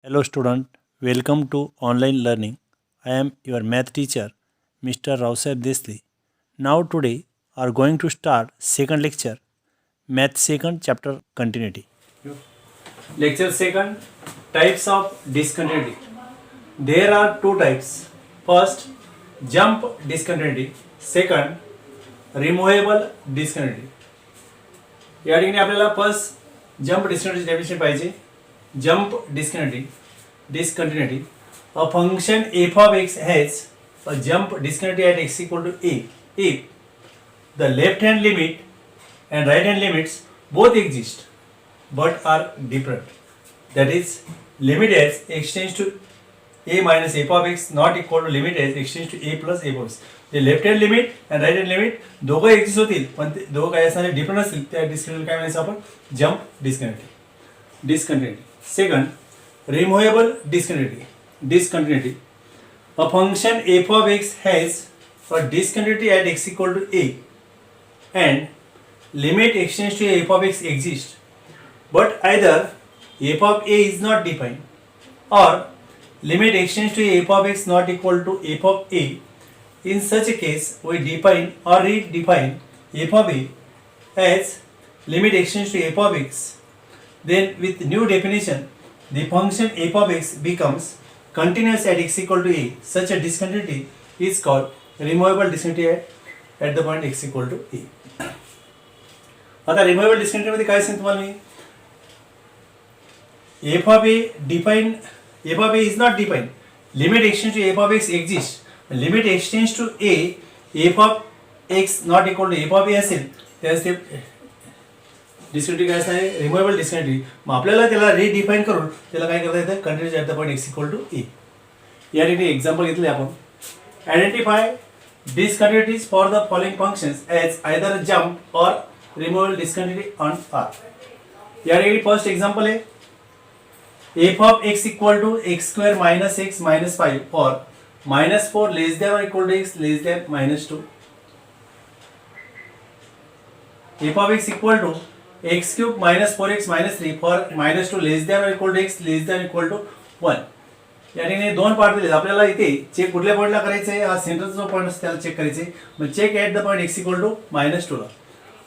Hello student, welcome to online learning. I am your math teacher, Mr. Rausab Desli. Now today are going to start second lecture, math second chapter continuity. Lecture second, types of discontinuity. There are two types. First, jump discontinuity. Second, removable discontinuity. या ठिकाणी आपल्याला first jump discontinuity definition पाहिजे. Jump discontinuity. A function f of x has a jump discontinuity at x equal to a if the left hand limit and right hand limits both exist but are different. That is, limit as x tends to a minus f of x not equal to limit as x tends to a plus f of x. जे left hand limit आणि right hand limit दोघं exist होतील पण ते दोघं काय असणार different असतील त्या डिस्कंटिन्युटी काय म्हणायचं आपण jump discontinuity. Second, removable discontinuity. A function f of x has a discontinuity at x equal to a and limit x tends to f of x exists, but either f of a is not defined or limit x tends to f of x not equal to f of a. In such a case, we define or redefine f of a as limit x tends to f of x. Then with new definition, the function f of x becomes continuous at x equal to a. Such a discontinuity is called removable discontinuity at the point x equal to a. आता removable discontinuity मध्ये काय सांगितलं तुम्हाला मी f of a is not defined. Limit x tends to f of x exists. Limit x tends to a f of x not equal to f of a असेल त्यास ते discontinuity काय असणार आहे रिमूवेबल डिस्कंटिन्युटी. मग आपल्याला त्याला redefine करून त्याला काय करता येतं continuous at the point x equal to a. या ठिकाणी एक्झाम्पल घेतले आपण. Identify discontinuities for the following functions as either jump or removable discontinuity on R. या ठिकाणी फर्स्ट एक्झाम्पल आहे f of x equal to x square minus x minus 5 for -4 less than or equal to x less than -2. F of x equal to x cube minus 4x minus 3 for -2 less than or equal to x less than or equal to 1. या ठिकाणी दोन part दिले आपल्याला. इथे check कुठल्या पॉईंटला करायचं आहे हा सेंटरचा जो पॉईंट असतो त्याला चेक करायचं आहे. मग check at the point x equal to -2 ला.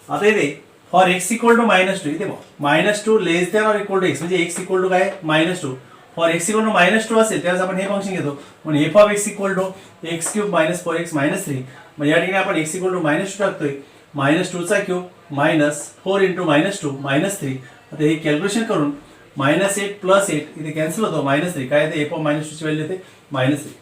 आता इथे फॉर x इक्वल टू -2 इथे -2 लेस than or equal to x म्हणजे x इक्वल टू काय -2 फॉर x इक्वल टू -2 असेल त्यावेळेस आपण हे फंक्शन घेतो म्हणून f of x equal to x cube minus 4x minus 3. मग या ठिकाणी आपण x इक्वल टू -2 टाकतोय -2 चा क्यूब -4 इंटू -2 -3. आता हे कॅल्क्युलेशन करून -8 + 8 इथे कॅन्सल होतो -3 काय ते f ऑफ -2 ची व्हॅल्यू येते -3.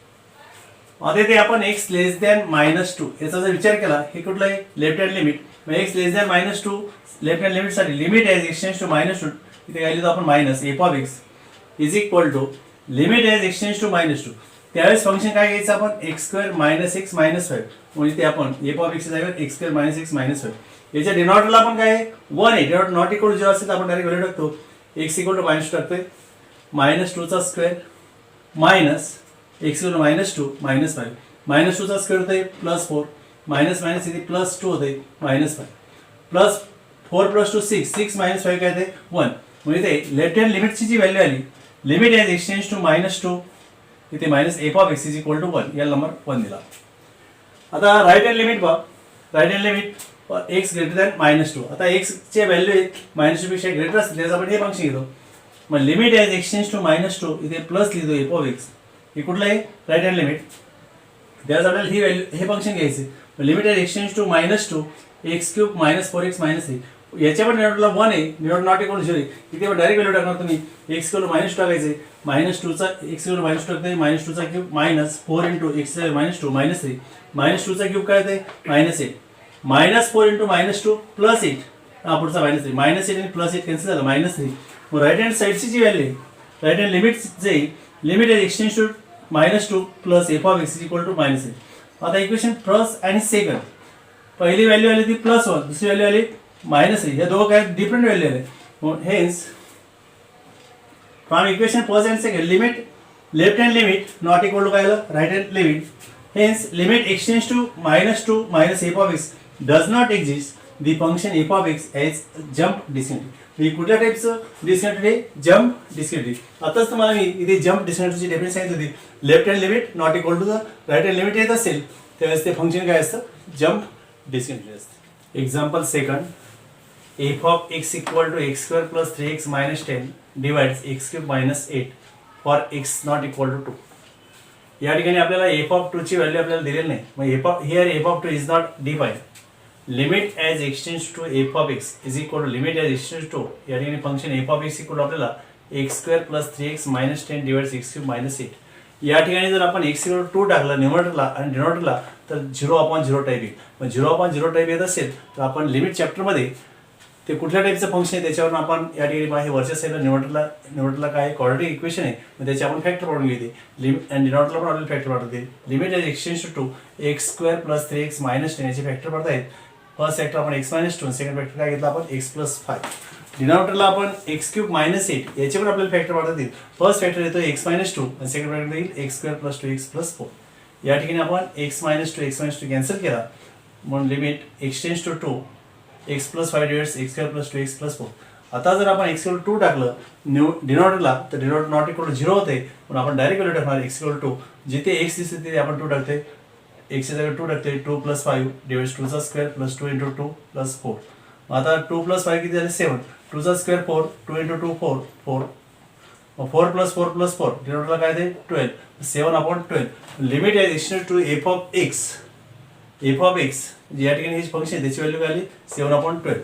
आता इथे आपण x लेस दॅन -2 याचा जर विचार केला हे कुठलं आहे लेफ्ट हँड लिमिट. मग x less than -2 left hand limit साठी limit as x tends to -2 इथे काय लिहितो आपण minus f of x is equal to limit as x tends to -2. त्यावेळेस फंक्शन काय घ्यायचं आपण x square minus x minus 5 म्हणजे ते आपण f ऑफ x जागेवर x square minus x minus 5. याच्या डिनॉमिनेटरला आपण काय 1 आहे डिनॉमिनेटर नॉट इक्वल टू 0 असेल तर आपण डायरेक्ट व्हॅल्यू टाकतो x इक्वल टू -2 टाकतोय -2 चा square minus x equal to -2 -5 -2 चा स्क्वेअर होतोय +4 मायनस मायनस इथे +2 होतोय -5 +4 + 2 6 मायनस 5 काय ते 1. म्हणजे ते लेफ्ट हँड लिमिटची जी व्हॅल्यू आली limit as x tends to -2 इथे -f of x is equal to 1 या नंबर 1 दिला. आता राईट हँड लिमिट बघ right hand limit x greater than -2. आता x चे व्हॅल्यू -2 पेक्षा ग्रेटर असते त्याचं आपण हे फंक्शन घेतो. मग limit as x tends to -2 इथे प्लस लिहितो f ऑफ x हे कुठलं आहे राईट हँड लिमिट. त्याच आपल्याला ही व्हॅल्यू हे फंक्शन घ्यायचे limit as x tends to -2 x cube -4x -3 याच्या पण डिनॉमिनेटरला 1 आहे डिनॉमिनेटर नॉट इक्वल टू 0 इथे पण डायरेक्ट व्हॅल्यू टाकणार तुम्ही x इक्वल टू -2 टाकायचे -2 चा x इक्वल टू -2 टाकते -2 चा क्यूब -4 इंटू x -2 -3 -2 चा क्यूब काय येते -8 -4 इंटू -2 प्लस 8 हा पुढचा -3 -8 आणि +8 कॅन्सल झालं -3. मग राईट हँड साईडची जी व्हॅल्यू राईट हँड लिमिट जे लिमिट आहे x tends to -2 plus f of x is equal to -8. आता इक्वेशन फर्स्ट आणि सेकंड पहिली व्हॅल्यू आली ती +1 दुसरी व्हॅल्यू आली -3 या दोघं काय डिफरंट व्हॅल्यू आले. Hence from equation first and second limit left hand limit not equal to काय आलं right hand limit. Hence limit x tends to -2 -f of x does not exist. The function f of x as jump discontinuity. ही कुठल्या टाईपचं discontinuity आहे? Jump discontinuity. आताच तुम्हाला मी इथे जम्प डिस्कंटिन्युटीची डेफिनेशन सांगितली होती. Left hand limit not equal to the right hand limit येत असेल त्यावेळेस ते फंक्शन काय असतं? जम्प डिस्कंटिन्युटी असतं. Example second, f of x equal to x square plus 3x minus 10 divides x cube minus 8 for x not equal to 2. या ठिकाणी आपल्याला f of 2 ची व्हॅल्यू आपल्याला दिलेली नाही. मग here f of 2 is not defined. Limit as extends to f of x is equal to limit as extends to या ठिकाणी function f of x equal to आपल्याला x square plus 3x minus 10 divides x cube minus 8. या ठिकाणी जर आपण x equal to 2 टाकलं न्यूमरेटरला आणि डिनॉमिनेटरला तर 0/0 टाईप येईल. मग 0/0 टाईप येत असेल तर आपण लिमिट चॅप्टरमध्ये ते कुठल्या टाईपचं फंक्शन आहे त्याच्यावर आपण या ठिकाणी हे वरच्या साईडला न्यूमरेटरला काय क्वाड्रेटिक इक्वेशन आहे मग त्याचे आपण फॅक्टर पाडून घेते. लिमिट आणि डिनॉमिनेटरला पण आपल्याला फॅक्टर पाडते. Limit as x tends to 2x square plus 3x minus 10 याचे फॅक्टर पडत आहेत. फर्स्ट फॅक्टर आपण x मायनस 2 सेकंड फॅक्टर काय घेतला आपण x प्लस 5. डिनॉमिनेटरला आपण x क्यूब मायनस 8 याचे पण आपल्याला फॅक्टर पडत येईल. फर्स्ट फॅक्टर येतो x मायनस 2 आणि सेकंड फॅक्टर येईल x square plus 2x plus 4. या ठिकाणी आपण x मायनस 2 कॅन्सल केला म्हणून limit x tends to 2 x plus 5 divides x square plus 2x plus 4. आता जर आपण x इक्वल 2 टाकलं डिनॉमिनेटरला तर डिनॉमिनेटर नॉट इक्वल टू 0 होते म्हणून आपण डायरेक्ट व्हॅल्यू टाकणार x इक्वल 2. जिथे x दिसते तिथे आपण 2 टाकते. x च्या जागी 2 टाकते. 2 प्लस 5 डिवाइड्स 2 चा स्क्वेअर प्लस 2 इंटू 2 प्लस 4. मग आता 2 प्लस 5 किती झाले 7. 2 चा स्क्वेअर 4 2 इंटू 2 4 मग 4 प्लस 4 प्लस 4 डिनॉमिनेटरला काय ते 12 7/12. लिमिट आहे x tend to f of x या ठिकाणी हे फंक्शन आहे त्याची व्हॅल्यू काय आली 7/12.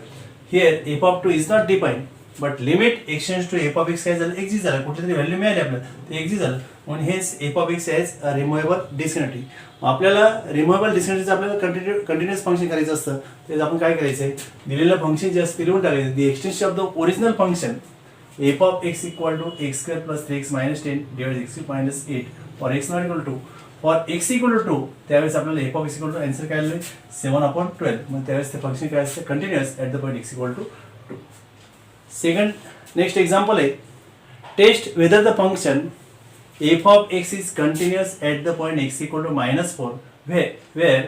Here f of 2 is not defined but limit x tends to f of x काय झालं एक्झिस्ट झालं. कुठेतरी व्हॅल्यू मिळाली आपल्याला ते एक्झिस्ट झालं म्हणून हेच f of x as removable discontinuity. आपल्याला रिमूव्हेबल डिस्कंटिन्युटीचं आपल्याला कंटिन्युअस फंक्शन करायचं असतं. तेच आपण काय करायचं आहे दिलेलं फंक्शन जे असतं ते लिहून टाकायचं. The extension of the original function f of x equal to x square plus 3x minus 10 divide x cube minus 8 for x not equal to for x equal to 2 त्यावेळेस आपल्याला f of x equal to answer काय आलं 7/12. मग त्यावेळेस ते function काय असतं continuous at the point x equal to 2. Second next example आहे test whether the function f of x is continuous at the point x equal to -4 where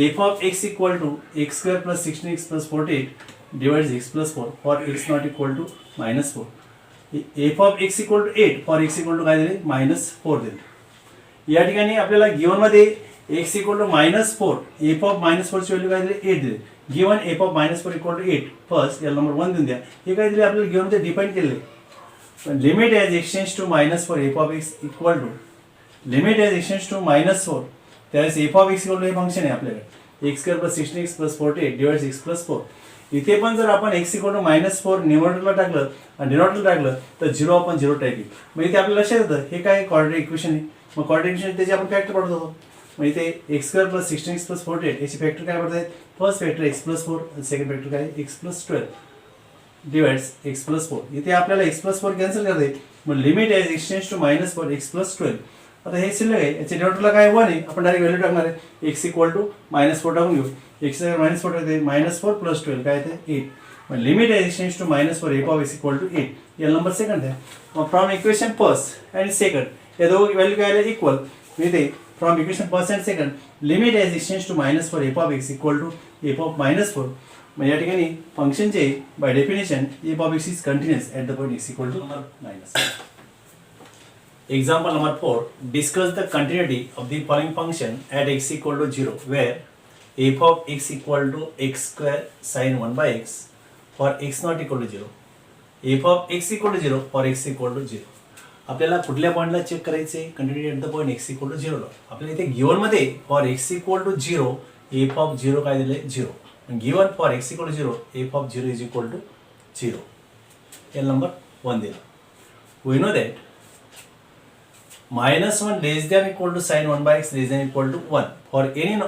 f of x equal to x square plus 16x plus 48 divides x plus 4 for x not equal to -4. f of x equal to 8 for x equal to काय दिले -4 दिले. या ठिकाणी आपल्याला given मध्ये x equal to -4 f of -4 ची value काय दिली 8 दिली. Given f of -4 equal to 8 first या नंबर 1 देऊन द्या. हे काय दिले आपल्याला गिवन मध्ये डिफाइन केले. Limit as x tends to -4 f of x equal to limit as x tends to -4 त्यावेळेस f of x equal to हे फंक्शन आहे आपल्याकडे x square plus 16x plus 48 divides x plus 4. इथे पण जर आपण x इक्वल टू -4 न्यूमरेटरला टाकलं आणि डिनॉमिनेटरला टाकलं तर 0/0 टाईप येईल. मग इथे आपल्याला लक्षात येतं हे काय क्वाड्रेटिक इक्वेशन आहे. मग क्वाड्रेटिक इक्वेशन त्याचे आपण फॅक्टर पडत होतो. मग इथे x square plus 16x plus 48 याचे फॅक्टर काय पडत आहेत. First factor x plus 4 second factor काय x plus 12 divides x plus 4. इथे आपल्याला x प्लस 4 कॅन्सल करता येईल. मग limit as x tends to -4 x plus 12. आता हे शिल्लक आहे याच्या डिनॉमिनेटरला काय 1 आहे आपण डायरेक्ट व्हॅल्यू टाकणार आहे x इक्वल टू -4 टाकून घेऊ. x -4 टाकते -4 प्लस 12 काय येते 8. मग limit as x tends to -4 f of x equal to 8 या नंबर सेकंड आहे. मग from equation first and second या दोघं व्हॅल्यू काय आले इक्वल. इथे from equation first and second limit as x tends to -4 f of x equal to f of -4. मग या ठिकाणी फंक्शनचे by definition f of x is continuous at the point x equal to -. Example number 4. Discuss the continuity of the following function at x equal to 0 where f of x equal to x square sin 1 by x for x not equal to 0. f of x equal to 0 for x equal to 0. आपल्याला कुठल्या पॉईंटला check करायचे continuity at the point x equal to 0 ला. आपल्याला इथे given मध्ये for x equal to 0 f of 0 काय दिले 0. Given for x equal to 0 f of 0 is equal to 0. या नंबर 1 दिला. We know that -1 less than equal to sin 1 by x less than equal to 1 for any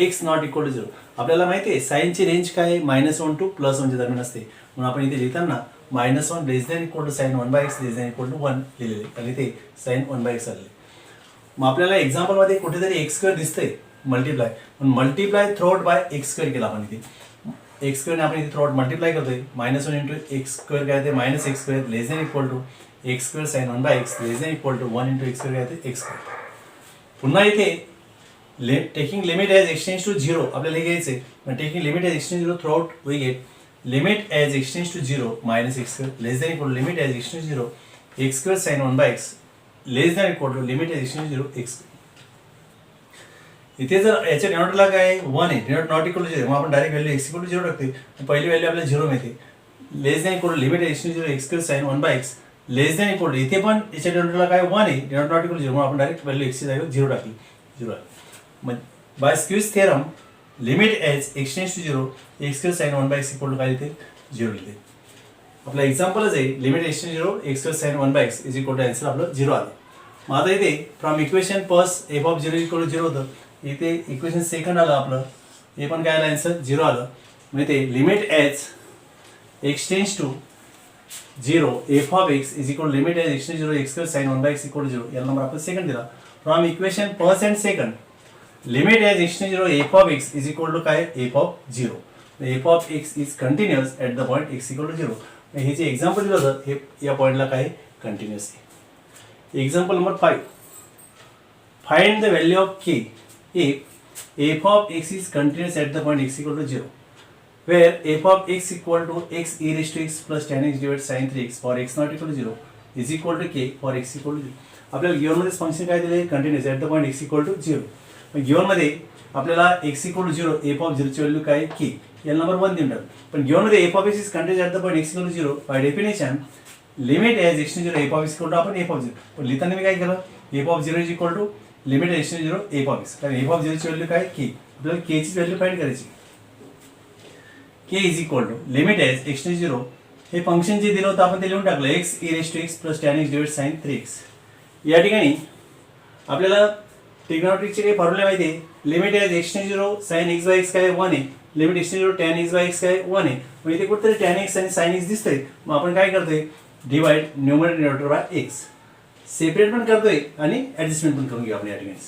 x not equal to 0. आपल्याला माहिती आहे साइनची range काय आहे -1 to +1 च्या दरम्यान असते. म्हणून आपण इथे लिहिताना -1 less than equal to sin 1 by x less than equal to 1 लिहिलेले आणि इथे sin 1 by x आले. मग आपल्याला एक्झाम्पल मध्ये कुठेतरी x² दिसतंय मल्टिप्लाय पण मल्टिप्लाय थ्रू बाय x² केला आपण इथे x² ने आपण इथे थ्रू मल्टिप्लाय करतोय -1 इंटू x² काय ते -x² less than equal to x² sin 1 by x less than equal to 1 into x² काय ते x². पुन्हा इथे taking limit as x tends to 0 आपल्याला हे घ्यायचे. Taking limit as x tends 0 throughout we get limit as x tends to 0 minus x square less than equal limit as x tends to 0 x square sine 1 by x less than equal to limit as x tends to 0 x. इथे जर याच्या डिनॉमिनेटरला काय 1 आहे डिनॉट not equal to 0 मग आपण direct value x equal to 0 टाकते. पहिली value आपल्याला 0 मिळते. Less than equal to limit as x tends to 0 x square sine 1 by x less than equal to इथे पण याच्या डिनॉमिनेटरला काय 1 आहे डिनॉट नॉट इक्वल टू 0 मग आपण डायरेक्ट व्हॅल्यू एक्सची जागी 0 टाकली 0 आहे. मग by squeeze theorem limit as x tends to 0 x square sine 1 by x equal to काय लिहिते 0 लिहिते. आपला एक्झाम्पलच आहे limit x tend 0 x square sine 1 by x is equal to answer आपलं 0 आलं. मग आता इथे from equation first f of 0 equal to 0 होतं. इथे इक्वेशन सेकंड आलं आपलं हे पण काय आलं आन्सर 0 आलं. मग इथे limit as x tends to 0 f of x is equal limit as extend 0 x square sine 1 by x equal to 0 याला नंबर आपण सेकंड दिला. From equation first and second limit as extend 0 f of x is equal to काय f of 0. F of x is continuous at the point x equal to 0. हे जे example दिलं होतं हे या पॉईंटला काय कंटिन्युअस आहे. Example number 5 find the value of K if f of x is continuous at the point x equal to 0 where f of x equal to x e raised to x plus tan x divided sin 3x for x not equal to 0 is equal to k for x equal to 0. आपल्याला given मध्ये function काय दिले continuous at the point x equal to 0. मग given मध्ये आपल्याला x equal to 0 f of 0 ची value काय k याला नंबर 1 देऊन टाकू. पण गिवन मध्ये f of x is continuous at the point x equal to 0 by definition limit as extend 0 f of x equal to आपण f of 0 पण लिहिताना मी काय केलं f of 0 is equal to limit x tend 0 f of x कारण F of 0 ची value काय के आपल्याला के ची व्हॅल्यू फाइंड करायची. K is equal to limit as extend 0 हे फंक्शन जे दिलं होतं आपण ते लिहून टाकलं x e raise to x plus tan x divide sine 3x. या ठिकाणी आपल्याला ट्रिग्नोमेट्रिकचे काही फॉर्म्युले माहिती आहे. Limit as extend 0 sine x by x काय 1 आहे limit x tend 0 tan x by x काय 1 आहे. मग इथे कुठेतरी टॅन एक्स आणि साइन एक्स दिसतंय मग आपण काय करतोय divide numerator denominator by x separate पण करतोय आणि ऍडजस्टमेंट पण करून घेऊ आपण या ठिकाणी.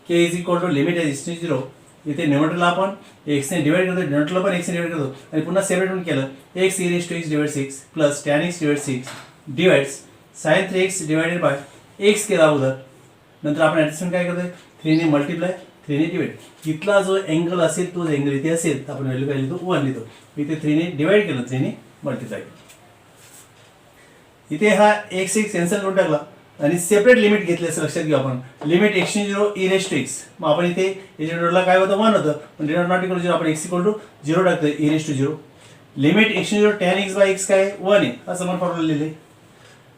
K is equal to limit as extend 0 इथे न्यूमरेटरला आपण x ने डिवाइड करतो डिनोमिनेटरला पण x ने डिवाइड करतो आणि पुन्हा सेपरेट पण केलं x e raised to x divide 6 plus tan x divide 6 divides sin 3x divided by x केला अगोदर नंतर आपण ऍडजस्टमेंट काय करतोय 3 ने मल्टिप्लाय 3 ने डिवाइड इथला जो अँगल असेल तो अँगल इथे असेल तर आपण व्हॅल्यू काय लिहितो 1 लिहितो. इथे 3 ने डिवाइड केलं 3 ने मल्टिप्लाय केलं. इथे हा x एक कॅन्सल करून टाकला आणि सेपरेट लिमिट घेतली असं लक्षात घेऊ आपण limit x tend 0 e raise to x. मग आपण इथे डिनोमिनेटरला काय होतं 1 होतं पण डिनोमिनेटर नॉट इक्वल टू 0 आपण x इक्वल टू 0 टाकतोय e raise to 0. Limit x tend 0 tan x by x काय 1 आहे असं आपण फॉर्म्युला लिहिले.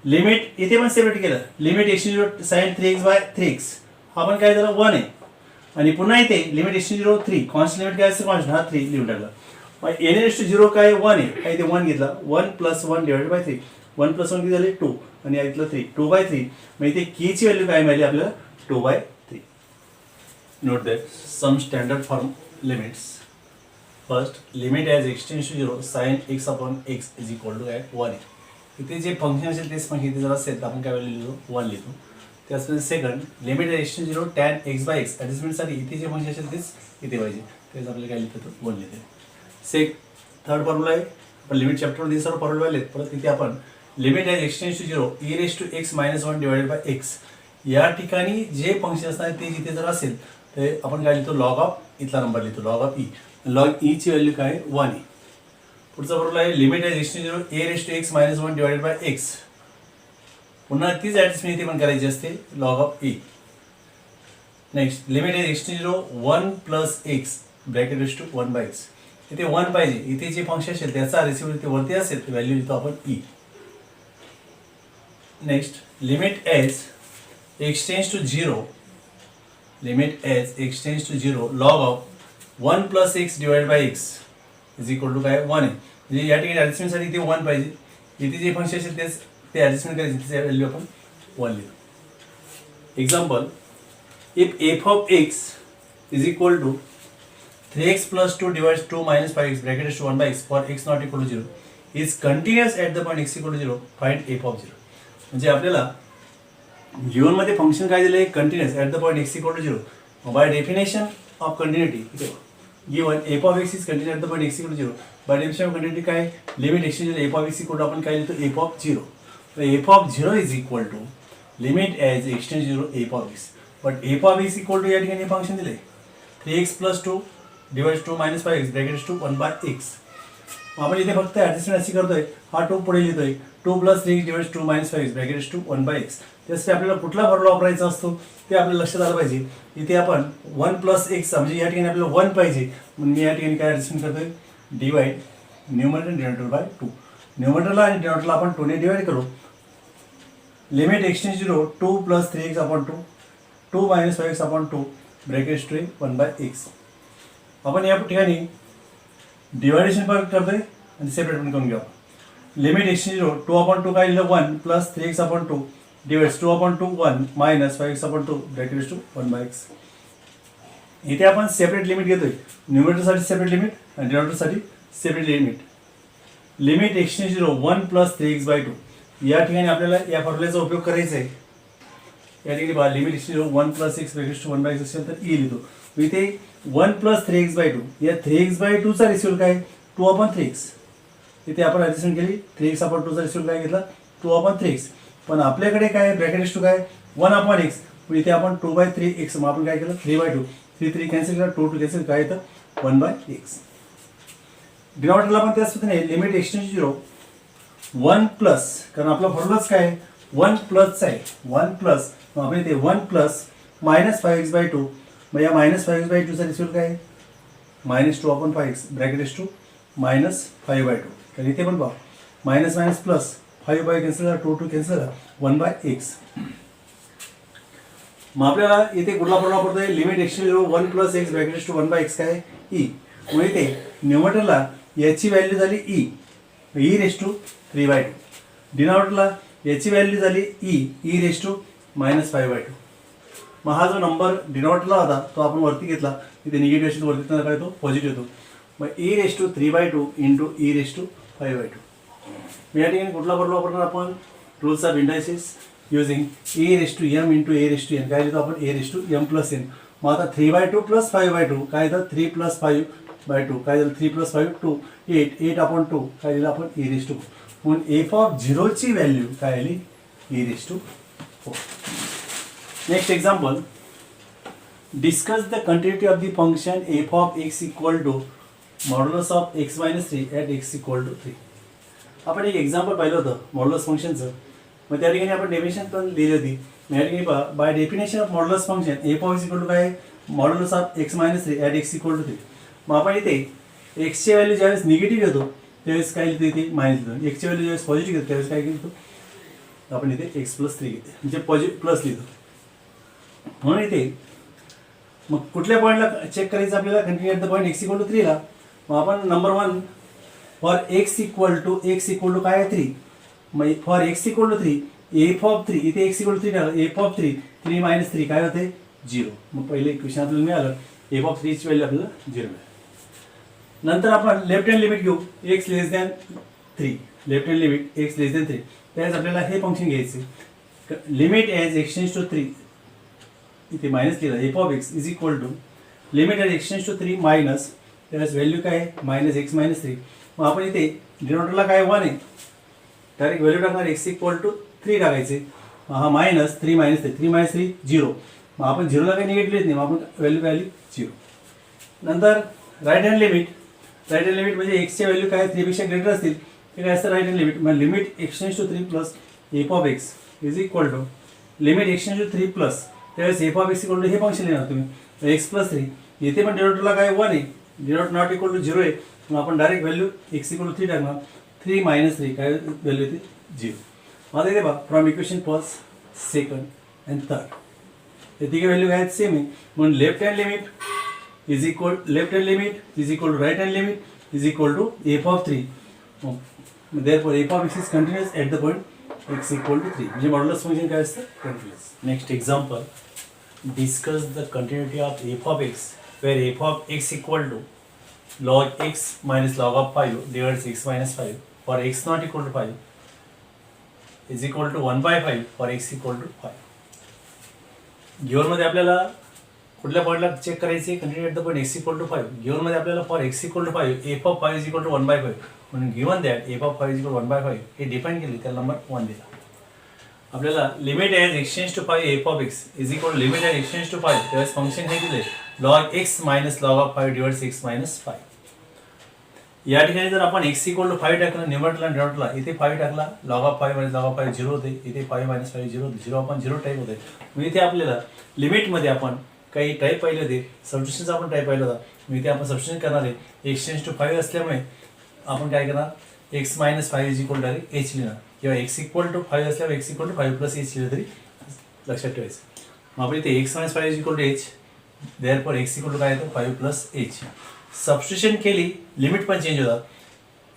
लिमिट इथे पण सेपरेट केलं limit x tend 0 sin 3x bye 3x आपण काय झालं 1 आहे आणि पुन्हा इथे लिमिट एक्सटेंड 0 3 कॉन्स्टंट लिमिट काय असतं कॉन्स्टंट हा 3 लिहून टाकला. मग n रेस टू 0 काय 1 आहे काय इथे 1 घेतला 1 प्लस 1 डिवाइडेड बाय 3 1 प्लस 1 किती झाले 2 आणि इथलं 3 2 बाय 3 मग इथे के ची व्हॅल्यू काय मिळाली आपल्याला 2 by 3. Note that some standard form limits first limit as x tends to 0 sine x upon x is equal to काय 1 आहे. इथे जे फंक्शन असेल तेच फंक्शन इथे जर असेल तर आपण काय व्हॅल्यू लिहितो 1 लिहितो. त्याचप्रमाणे second limit as extend 0 tan x by x ॲडजस्टमेंटसाठी इथे जे फंक्शन असेल तेच इथे पाहिजे तेच आपल्याला काय लिहितो 1 लिहितो. थर्ड फॉर्म्युला आहे आपण लिमिट चॅप्टरमध्ये सर्व फॉर्म्युला आलेत परत इथे आपण limit as x tends to 0 e raise to x minus 1 divided by x या ठिकाणी जे फंक्शन असणार ते जिथे जर असेल तर आपण काय लिहितो लॉग ऑफ इथला नंबर लिहितो log of e log e ची व्हॅल्यू काय 1 आहे. पुढचा फॉर्म्युला आहे limit as extend 0 a raise to x minus 1 divided by x पुन्हा तीच ॲडजस्टमेंट इथे पण करायची असते log of e. Next limit as extend 0 1 plus x bracket raise to 1 by x इथे 1 पाहिजे इथे जे फंक्शन असेल त्याचा रेसिव्ह इथे वरती असेल तर व्हॅल्यू लिहितो आपण e. Next limit as x tends to 0 limit as x tends to 0 log of 1 plus x divide by x is equal to काय 1 आहे म्हणजे या ठिकाणी ॲडजस्टमेंटसाठी इथे 1 पाहिजे इथे जे फंक्शन असेल तेच ते ॲडजस्टमेंट करायचे तिथे व्हॅल्यू आपण 1 लिहितो. Example if f of x is equal to 3x plus 2 divides 2 minus 5x bracket is to 1 by x for x not equal to 0 is continuous at the point x equal to 0 find f of 0. म्हणजे आपल्याला given मध्ये function काय दिले continuous at the point x equal to 0 by definition of continuity given f of x is continuous at the point x equal to 0 by definition of continuity काय limit x to 0 f of x equal to आपण काय लिहितो f of 0 तर f of 0 is equal to limit as x to 0 f of x but f of x equal to या ठिकाणी function दिले 3x plus 2 divides 2 minus 5x bracket is to 1 by x आपण इथे फक्त adjustment अशी करतोय, हा 2 पुढे लिहितोय, 2 + 3 डिवाइड्स 2 - 5 ब्रॅकेट टू 1/x. त्यासाठी आपल्याला कुठला फॉर्म्युला वापरायचा असतो ते आपल्याला लक्षात आलं पाहिजे. इथे आपण 1 + x म्हणजे या ठिकाणी आपल्याला 1 पाहिजे, म्हणून मी या ठिकाणी काय ॲडजस्टमेंट करतोय, डिवाइड न्यूमरेटर आणि डिनॉमिनेटर बाय 2. न्यूमरेटरला आणि डिनॉमिनेटरला आपण 2 ने डिवाइड करू. Limit x tends to 0, 2 + 3x/2, 2 - 5x/2 bracket to 1/x. आपण या ठिकाणी डिवायडेशन पण करतोय आणि सेपरेट पण करून घ्या. लिमिट x टेंड्स टू 2/2 काय लिहिलं, 1 + 3x/2 divides 2/2 1 - 5x/2 bracket to 1/x. इथे आपण सेपरेट लिमिट घेतोय, न्यूमरेटरसाठी सेपरेट लिमिट आणि डिनॉमिनेटरसाठी separate limit. Limit x tends to 1 + 3x/2. या ठिकाणी आपल्याला या फॉर्म्युल्याचा उपयोग करायचा आहे. या ठिकाणी limit x tends to 1 + x bracket to 1/x असेल तर e लिहितो. इथे 1 + 3x/2, या 3x/2 चा रेशियो काय, 2/3x. इथे आपण ॲडजस्टमेंट केली, 3x/2 चा रेशियो काय घेतला, 2/3x. पण आपल्याकडे काय ब्रॅकेट टू काय 1/x, पण इथे आपण 2/3x, मग आपण काय केलं 3/2, 3 कॅन्सल केला, 2 कॅन्सल, काय येतं 1/x. डिनॉमिनेटरला पण त्याच पद्धतीने limit x tends to 0, 1 plus, कारण आपला फॉर्म्युलाच काय 1 प्लसचा आहे, 1 प्लस, मग आपण इथे 1 + -5x/2, मग या -5x/2 चा रिझल्ट काय -2/5x ब्रॅकेट टू -5/2. तर इथे पण पहा मायनस मायनस प्लस, 5/5 कॅन्सल करा, 2 कॅन्सल करा, 1/x. मग आपल्याला इथे कुठला फॉर्म्युला वापरतोय, limit x tends to 1 + x bracket to 1/x काय e. मग इथे न्यूमरेटरला याची व्हॅल्यू झाली e, e⁻³/2. डिनॉमिनेटरला याची व्हॅल्यू झाली e⁻⁻². मग हा जो नंबर डिनॉमिनेटरला होता तो आपण वरती घेतला, इथे निगेटिव्ह असेल वरती तर काय तो पॉझिटिव्ह होतो. मग e⁻³ इंटू e⁻². मग या ठिकाणी कुठला फॉर्म्युला वापरणार आपण, rules of indices using e⁻m into a⁻n. काय लिहितो आपण a⁻m+n. मग आता 3/2 + 5/2 काय येतं, 3 + 5/2 काय झालं, 3 + 5 2, 8/2 काय लिहिलं आपण e⁻². म्हणून f ची व्हॅल्यू काय आली e⁻4. Next example, discuss the continuity of the function f of x equal to modulus of x - 3 at x = 3. आपण एक एक्झाम्पल पाहिलं होतं मॉड्युलस फंक्शनचं, मग त्या ठिकाणी आपण डेफिनेशन पण लिहिली होती. या ठिकाणी पहा, by definition of modulus function f of x equal to काय, modulus of x - 3 at x = 3. मग आपण इथे x ची व्हॅल्यू ज्यावेळेस निगेटिव्ह घेतो त्यावेळेस काय लिहितो, इथे मायनस लिहितो. x ची व्हॅल्यू ज्यावेळेस पॉझिटिव्ह घेतो त्यावेळेस काय लिहितो, आपण इथे x + 3 घेतो, म्हणजे पॉझिटिव्ह प्लस लिहितो. म्हणून इथे मग कुठल्या पॉईंटला चेक करायचं आपल्याला, continue at the point x = 3 ला. मग आपण number 1 for x equal to काय आहे 3. मग फॉर x = 3 f of 3, इथे x = 3 टाकलं, f of 3 3 - 3 काय होते 0. मग पहिले इक्वेशन आपल्याला मिळालं, f of 3 ची व्हॅल्यू आपल्याला 0 मिळाली. नंतर आपण लेफ्ट हँड लिमिट घेऊ, x <3, left hand limit x <3. त्यावेळेस आपल्याला हे फंक्शन घ्यायचे, limit as x tends to 3, इथे मायनस लिहिलं, f of x is equal to limit as x tends to 3 minus, त्यावेळेस व्हॅल्यू काय -x - 3. मग आपण इथे डिनॉमिनेटरला काय 1 आहे, डायरेक्ट व्हॅल्यू टाकणार x = 3 टाकायचे. हा -3 - 3 3 - 3 0. मग आपण 0ला काही निगेटिव्ह लिहित नाही, मग आपण व्हॅल्यू काय आली 0. नंतर राईट हँड लिमिट म्हणजे x ची व्हॅल्यू काय 3 पेक्षा ग्रेटर असतील ते काय असतं राईट हँड लिमिट. मग limit x tends to 3 plus f of x is equal to limit x tends to 3 plus, त्यावेळेस f of x equal to हे फंक्शन लिहिणार तुम्ही x + 3. इथे पण डिनॉमिनेटरला काय 1 आहे, डिनॉमिनेटर नॉट इक्वल टू 0 आहे, मग आपण डायरेक्ट व्हॅल्यू x = 3 टाकणार, 3 - 3 काय व्हॅल्यू येते 0. आता इथे बघा, from equation first, second and third हे तिघे व्हॅल्यू काय सेम आहे. म्हणून left hand limit is equal to right hand limit is equal to f of 3. therefore f of x is continuous at the point x = 3. म्हणजे modulus function काय असतं, continuous. Next example, discuss the continuity of f of x where f of x equal to log x minus log of 5 divides x minus 5 for x not equal to 5 is equal to 1/5 for x equal to 5. Given मध्ये आपल्याला कुठल्या पॉईंटला check करायचे, continue at the point x = 5. Given मध्ये आपल्याला for x = 5 f of 5 is equal to 1/5. म्हणून given that f of 5 is equal to 1/5 हे define केली, त्याला नंबर 1 दिला. आपल्याला limit as x tends to 5 f of x is equal to limit as x tends to 5, त्यावेळेस function हे दिले log x minus log of 5 divides x minus 5. या ठिकाणी जर आपण x इक्वल टू 5 टाकलं न्यूमरेटरला डिनॉमिनेटरला, इथे 5 टाकला log of 5 minus log of 5 0 होते, इथे 5 मायनस 5 0 होते, 0 आपण 0 टाईप होते. मग इथे आपल्याला लिमिटमध्ये आपण काही टाईप पाहिले होते, सबस्टिट्यूशनचा आपण टाईप पाहिला होता. मग इथे आपण सबस्टिट्यूशन करणार आहे. x टेंड्स टू 5 असल्यामुळे आपण काय करणार, x minus 5 is equal to h लिहिणार, किंवा x इक्वल टू 5 असल्यामुळे x equal to 5 plus h लिहिलं तरी लक्षात ठेवायचं. मग आपण इथे x minus 5 is equal to h, therefore x equal to काय येतं 5 प्लस h. सबस्टिट्यूशन केली लिमिट पण चेंज होतात.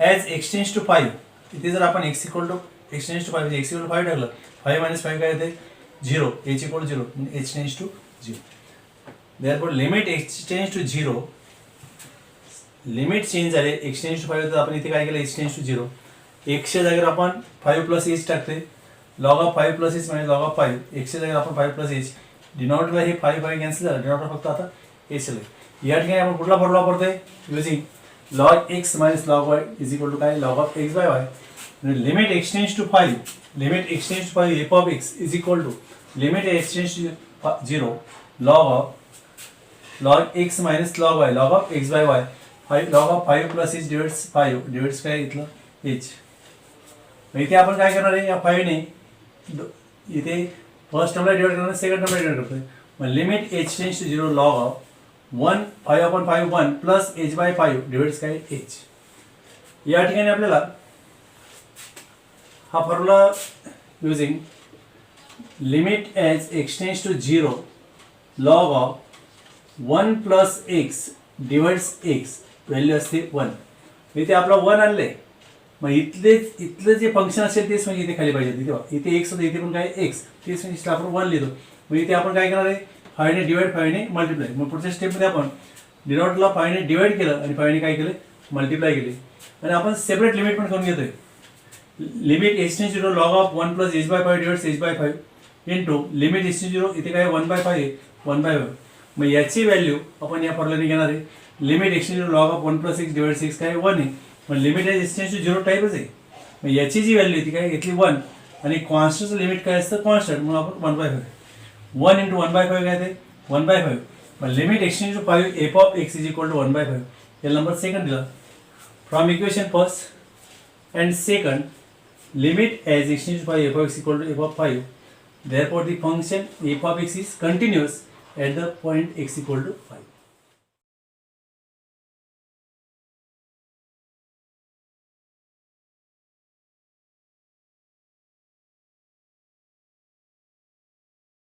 ॲज x टेंड्स टू 5 इथे जर आपण x इक्वल टू 5 म्हणजे x इक्वल टू 5 टाकलं, 5 मायनस 5 काय येते 0, h equal to 0, h tends to 0. Therefore limit x tends to 0, limit change झाले, x टेंड्स टू 5 होतं, आपण इथे काय केलं h टेंड्स टू 0, x च्या जागेवर आपण 5 प्लस h टाकते, log ऑफ 5 प्लस h म्हणजे log ऑफ 5, x च्या जागेवर आपण 5 प्लस h, डिनॉमिनेटरला हे 5 कॅन्सल झालं, डिनॉमिनेटर फक्त आता h आले. या ठिकाणी आपण कुठला फॉर्म्युला वापरतोय, using log x minus log y is equal to काय log of x by y. Limit x tends to 5, limit x tends to 5 f of x is equal to limit x tends to 0 log x minus log y, log of x by y, 5 log of 5 plus h divides 5 divides काय इथलं h. इथे आपण काय करणार आहे, या 5 ने इथे फर्स्ट टर्मला डिवाइड करणार, सेकंड टर्मला डिवाइड करतोय. मग limit h tends to 0 log of 1 5 upon 5 1 plus h by 5 divides काय h. या ठिकाणी आपल्याला हा formula using limit as x tends to 0 log of 1 plus x divides x value असते 1. इथे आपला 1 आणले, मग इथलं जे फंक्शन असेल तेच म्हणजे इथे खाली पाहिजे. इथे x होतं, इथे पण काय x, तेच म्हणजे आपण 1 लिहितो. मग इथे आपण काय करणार आहे, 5 ने डिवाइड 5 ने मल्टिप्लाय. मग पुढच्या स्टेपमध्ये आपण डिनॉमिनेटरला 5 ने डिवाइड केलं आणि 5 ने काय केलं मल्टिप्लाय केले. आणि आपण सेपरेट लिमिट पण करून घेतोय. Limit h tends to 0 log of 1 plus h by 5 divides h by 5 into limit h tends to 0 इथे काय 1 बाय 5 आहे 1 बाय 5. मग याची व्हॅल्यू आपण या फॉर्म्युलाने घेणार आहे. Limit x tends to log of 1 plus x divides x काय 1 आहे. मग लिमिट h टेंड्स टू 0 टाईपच आहे. मग याची जी व्हॅल्यू ती काय घेतली 1, आणि कॉन्स्टंटचं लिमिट काय असतं कॉन्स्टंट, म्हणून आपण 1 बाय 5. 1 इंटू 1 बाय 5 काय ते 1 बाय 5. मग limit x tends to 5 f of x is equal to 1 by 5. या नंबर सेकंड दिला. From equation first and second, limit as x tends to 5 f of x equal to f of 5. Therefore the function f of x is continuous at the point x equal to 5.